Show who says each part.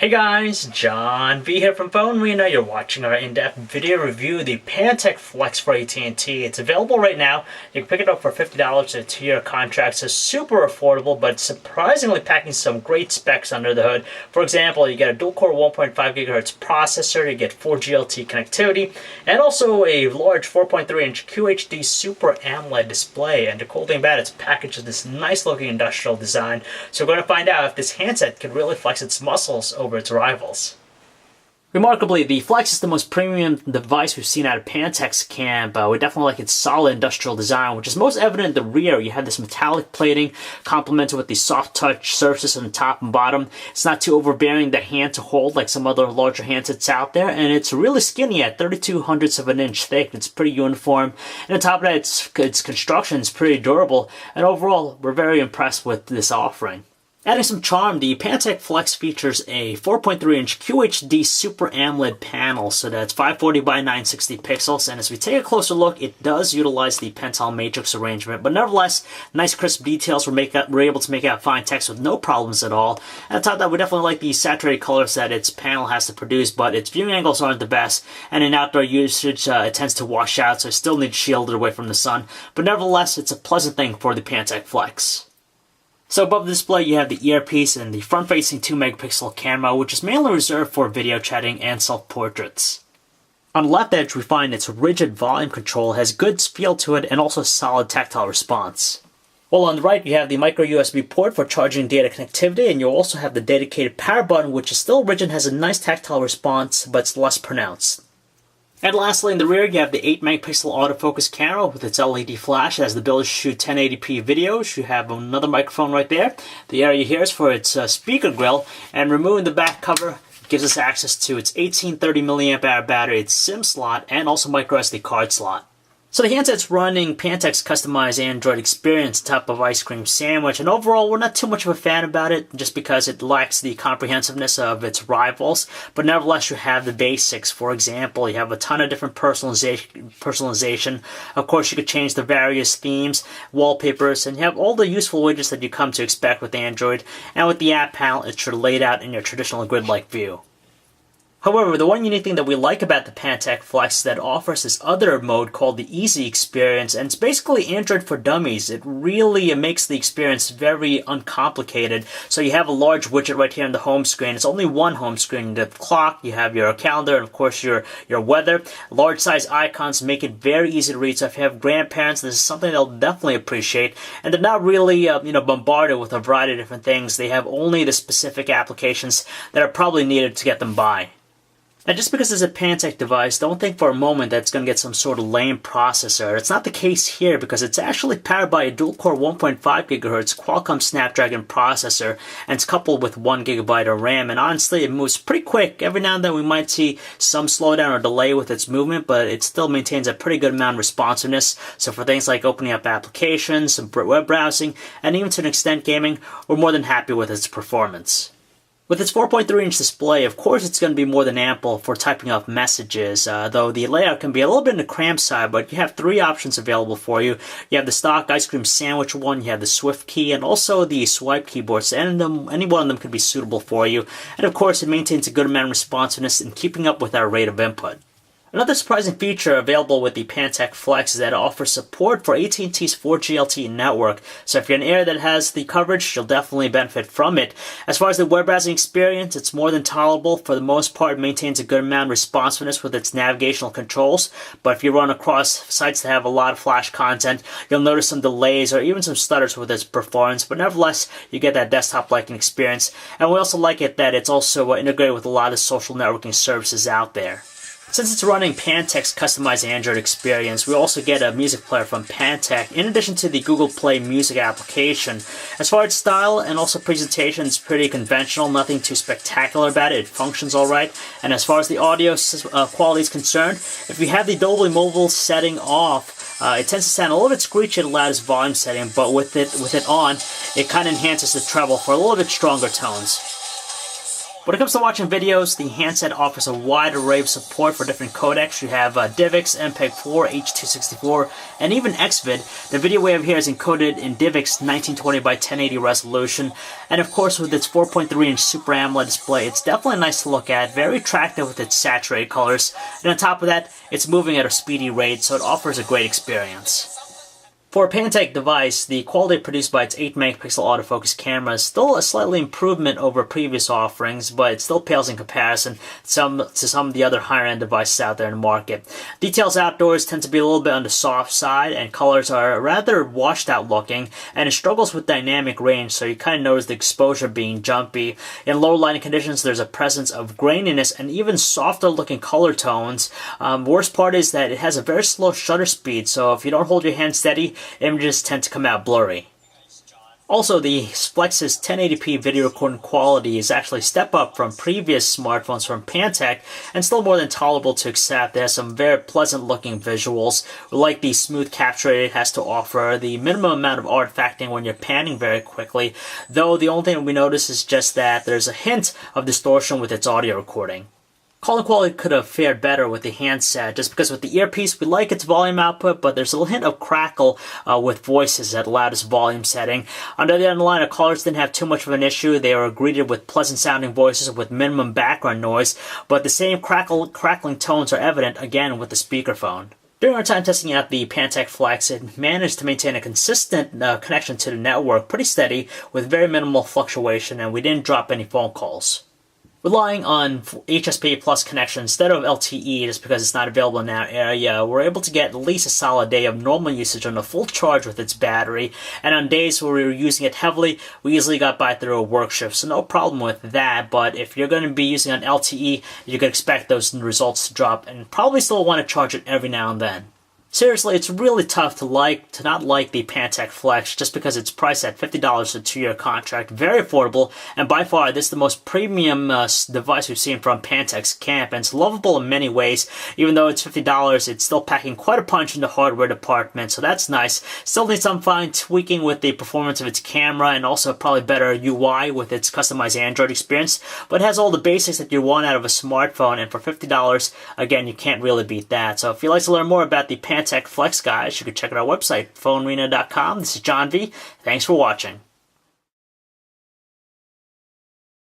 Speaker 1: Hey guys, John V here from Phone. We know you're watching our in-depth video review of the Pantech Flex for AT&T. It's available right now. You can pick it up for $50 a 2-year contract. So super affordable, but surprisingly packing some great specs under the hood. For example, you get a dual-core 1.5 gigahertz processor, you get 4G LTE connectivity, and also a large 4.3-inch QHD Super AMOLED display. And the cool thing about it, it's packaged with this nice-looking industrial design. So we're going to find out if this handset can really flex its muscles over its rivals. Remarkably, the Flex is the most premium device we've seen out of Pantech's camp. We definitely like its solid industrial design, which is most evident in the rear. You have this metallic plating complemented with the soft touch surfaces on the top and bottom. It's not too overbearing the hand to hold like some other larger handsets out there, and it's really skinny at 32/100ths of an inch thick. It's pretty uniform, and on top of that, its construction is pretty durable, and overall, we're very impressed with this offering. Adding some charm, the Pantech Flex features a 4.3-inch QHD Super AMOLED panel, so that's 540 by 960 pixels, and as we take a closer look, it does utilize the Pentel matrix arrangement, but nevertheless, nice crisp details. We're able to make out fine text with no problems at all. And on top of that, we definitely like the saturated colors that its panel has to produce, but its viewing angles aren't the best, and in outdoor usage, it tends to wash out, so it still needs shielded away from the sun, but nevertheless, it's a pleasant thing for the Pantech Flex. So above the display, you have the earpiece and the front-facing 2-megapixel camera, which is mainly reserved for video chatting and self-portraits. On the left edge, we find its rigid volume control has good feel to it and also solid tactile response. While on the right, you have the micro USB port for charging data connectivity, and you'll also have the dedicated power button, which is still rigid and has a nice tactile response, but it's less pronounced. And lastly, in the rear, you have the 8-megapixel autofocus camera with its LED flash. It has the ability to shoot 1080p videos. You have another microphone right there. The area here is for its speaker grill. And removing the back cover gives us access to its 1830 mAh battery, its SIM slot, and also micro SD card slot. So the handset's running Pantech's customized Android experience top of ice cream sandwich, and overall we're not too much of a fan about it just because it lacks the comprehensiveness of its rivals, but nevertheless you have the basics. For example, you have a ton of different personalization. Of course, you could change the various themes, wallpapers, and you have all the useful widgets that you come to expect with Android, and with the app panel, it's laid out in your traditional grid-like view. However, the one unique thing that we like about the Pantech Flex is that it offers this other mode called the Easy Experience, and it's basically Android for dummies. It really makes the experience very uncomplicated. So you have a large widget right here on the home screen. It's only one home screen. You have the clock, you have your calendar, and of course your weather. Large size icons make it very easy to read, so if you have grandparents, this is something they'll definitely appreciate. And they're not really bombarded with a variety of different things. They have only the specific applications that are probably needed to get them by. And just because it's a Pantech device, don't think for a moment that it's going to get some sort of lame processor. It's not the case here because it's actually powered by a dual-core 1.5 gigahertz Qualcomm Snapdragon processor, and it's coupled with 1 gigabyte of RAM. And honestly, it moves pretty quick. Every now and then we might see some slowdown or delay with its movement, but it still maintains a pretty good amount of responsiveness. So for things like opening up applications, some web browsing, and even to an extent gaming, we're more than happy with its performance. With its 4.3-inch display, of course it's going to be more than ample for typing up messages, though the layout can be a little bit on the cramped side, but you have 3 options available for you. You have the stock ice cream sandwich one, you have the Swift key, and also the swipe keyboards, and any one of them could be suitable for you. And of course it maintains a good amount of responsiveness in keeping up with our rate of input. Another surprising feature available with the Pantech Flex is that it offers support for AT&T's 4G LTE network, so if you're in an area that has the coverage, you'll definitely benefit from it. As far as the web browsing experience, it's more than tolerable. For the most part, it maintains a good amount of responsiveness with its navigational controls, but if you run across sites that have a lot of flash content, you'll notice some delays or even some stutters with its performance, but nevertheless, you get that desktop-like experience. And we also like it that it's also integrated with a lot of social networking services out there. Since it's running Pantech's customized Android experience, we also get a music player from Pantech, in addition to the Google Play Music application. As far as style and also presentation, it's pretty conventional, nothing too spectacular about it. It functions alright. And as far as the audio quality is concerned, if you have the Dolby Mobile setting off, it tends to sound a little bit screechy at the loudest volume setting, but with it on, it kind of enhances the treble for a little bit stronger tones. When it comes to watching videos, the handset offers a wide array of support for different codecs. You have DivX, MPEG-4, H.264, and even XVID. The video we have here is encoded in DivX 1920 by 1080 resolution, and of course with its 4.3-inch Super AMOLED display, it's definitely nice to look at, very attractive with its saturated colors, and on top of that, it's moving at a speedy rate, so it offers a great experience. For a Pantech device, the quality produced by its 8-megapixel autofocus camera is still a slightly improvement over previous offerings, but it still pales in comparison to some of the other higher-end devices out there in the market. Details outdoors tend to be a little bit on the soft side, and colors are rather washed out looking, and it struggles with dynamic range, so you kind of notice the exposure being jumpy. In low lighting conditions, there's a presence of graininess and even softer looking color tones. Worst part is that it has a very slow shutter speed, so if you don't hold your hand steady, images tend to come out blurry. Also, the Flex's 1080p video recording quality is actually a step up from previous smartphones from Pantech and still more than tolerable to accept. It has some very pleasant looking visuals. We like the smooth capture it has to offer, the minimum amount of artifacting when you're panning very quickly, though the only thing we notice is just that there's a hint of distortion with its audio recording. Calling quality could have fared better with the handset, just because with the earpiece we like its volume output, but there's a little hint of crackle with voices at loudest volume setting. On the other line, the callers didn't have too much of an issue. They were greeted with pleasant sounding voices with minimum background noise, but the same crackling tones are evident again with the speakerphone. During our time testing out the Pantech Flex, it managed to maintain a consistent connection to the network, pretty steady, with very minimal fluctuation, and we didn't drop any phone calls. Relying on HSPA Plus connection instead of LTE just because it's not available in our area, we're able to get at least a solid day of normal usage on a full charge with its battery, and on days where we were using it heavily, we easily got by through a work shift, so no problem with that. But if you're going to be using on LTE, you can expect those results to drop, and probably still want to charge it every now and then. Seriously, it's really tough to not like the Pantech Flex just because it's priced at $50 a 2-year contract, very affordable, and by far this is the most premium device we've seen from Pantech's camp, and it's lovable in many ways. Even though it's $50, it's still packing quite a punch in the hardware department, so that's nice. Still needs some fine tweaking with the performance of its camera and also probably better UI with its customized Android experience, but it has all the basics that you want out of a smartphone, and for $50, again, you can't really beat that. So if you'd like to learn more about the Pantech Flex, guys, you can check out our website, phonearena.com. This is John V. Thanks for watching.